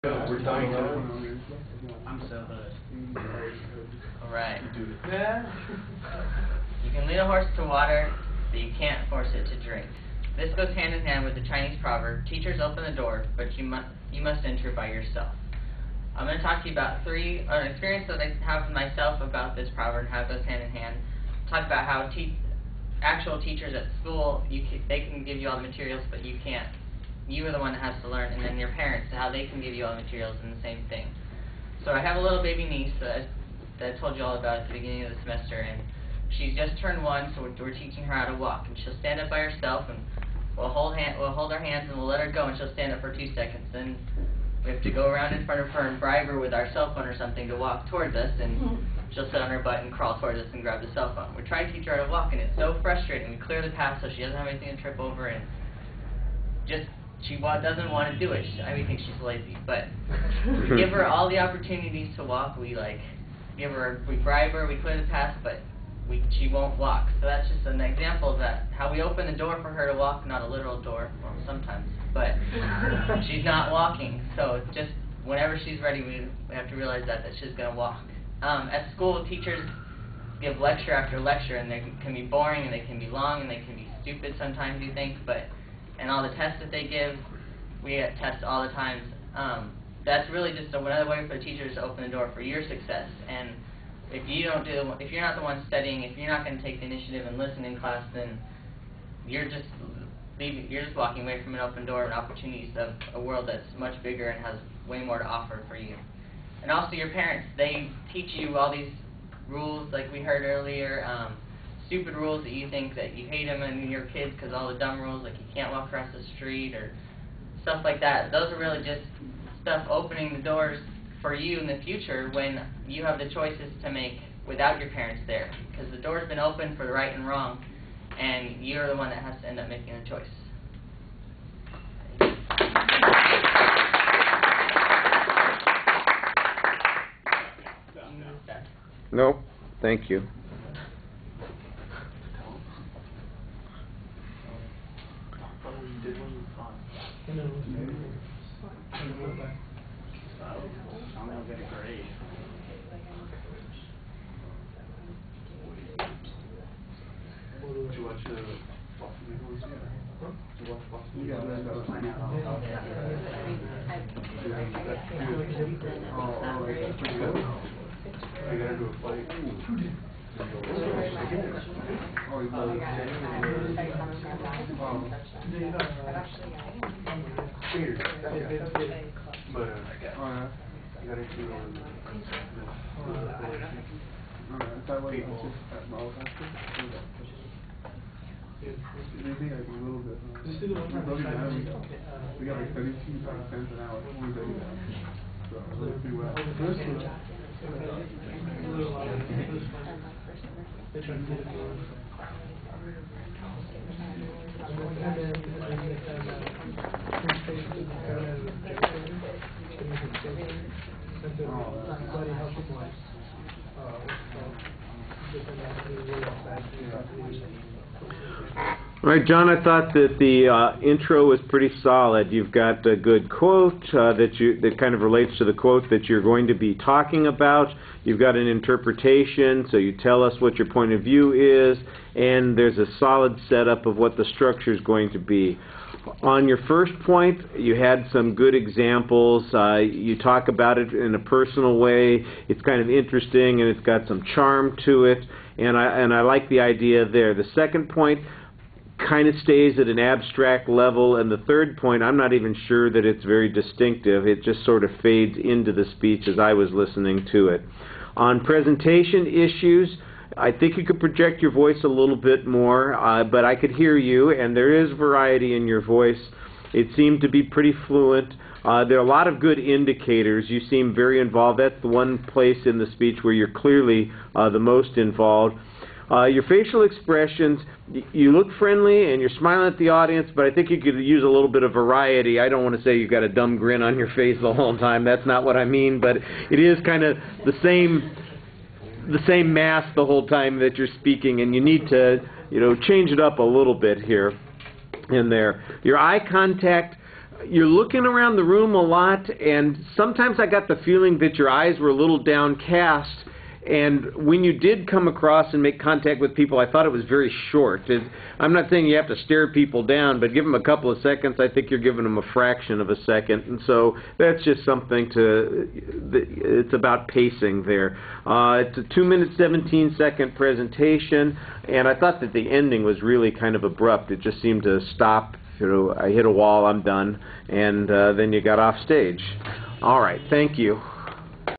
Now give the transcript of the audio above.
We're dying to. I'm so hood. Alright. You can lead a horse to water, but you can't force it to drink. This goes hand in hand with the Chinese proverb, teachers open the door, but you must enter by yourself. I'm going to talk to you about an experience that I have with myself about this proverb and how it goes hand in hand. Talk about how actual teachers at school, they can give you all the materials, but you can't. You are the one that has to learn, and then your parents, how they can give you all the materials and the same thing. So I have a little baby niece that I told you all about at the beginning of the semester, and she's just turned 1, so we're teaching her how to walk. And she'll stand up by herself, and we'll hold our hands, and we'll let her go, and she'll stand up for 2 seconds. Then we have to go around in front of her and bribe her with our cell phone or something to walk towards us, and she'll sit on her butt and crawl towards us and grab the cell phone. We try to teach her how to walk, and it's so frustrating. We clear the path so she doesn't have anything to trip over, and she doesn't want to do it. We think she's lazy, but we give her all the opportunities to walk. We bribe her, we clear the path, but she won't walk. So that's just an example of that. How we open the door for her to walk, not a literal door, well, sometimes, but she's not walking. So just whenever she's ready, we have to realize that she's going to walk. At school, teachers give lecture after lecture, and they can be boring, and they can be long, and they can be stupid sometimes, you think, and all the tests that they give, we get tests all the time. That's really just another way for the teachers to open the door for your success. And if you're not the one studying, if you're not going to take the initiative and listen in class, then you're just walking away from an open door and opportunities of a world that's much bigger and has way more to offer for you. And also your parents, they teach you all these rules, like we heard earlier. Stupid rules that you think that you hate them and your kids because all the dumb rules, like you can't walk across the street or stuff like that. Those are really just stuff opening the doors for you in the future when you have the choices to make without your parents there, because the door's been open for the right and wrong, and you're the one that has to end up making the choice. Nope. Thank you. I'm gonna get a grade. Did you watch Boston Eagles? Did you watch Boston Eagles? I gotta do a play. But you gotta do maybe like a little bit. We got like 32 cents an hour. So let's do well. All right, John, I thought that the intro was pretty solid. You've got a good quote that kind of relates to the quote that you're going to be talking about. You've got an interpretation, so you tell us what your point of view is, and there's a solid setup of what the structure is going to be. On your first point, you had some good examples. You talk about it in a personal way. It's kind of interesting, and it's got some charm to it, and I like the idea there. The second point kind of stays at an abstract level, and the third point, I'm not even sure that it's very distinctive. It just sort of fades into the speech as I was listening to it. On presentation issues, I think you could project your voice a little bit more, but I could hear you, and there is variety in your voice. It seemed to be pretty fluent. There are a lot of good indicators. You seem very involved. That's the one place in the speech where you're clearly the most involved. Your facial expressions, you look friendly and you're smiling at the audience, but I think you could use a little bit of variety. I don't want to say you've got a dumb grin on your face the whole time. That's not what I mean, but it is kind of the same mask the whole time that you're speaking, and you need to, change it up a little bit here and there. Your eye contact, you're looking around the room a lot, and sometimes I got the feeling that your eyes were a little downcast, and when you did come across and make contact with people, I thought it was very short. I'm not saying you have to stare people down, but give them a couple of seconds. I think you're giving them a fraction of a second, and so that's just something it's about pacing there. It's a 2-minute, 17-second presentation, and I thought that the ending was really kind of abrupt. It just seemed to stop. I hit a wall, I'm done, and then you got off stage. All right, thank you.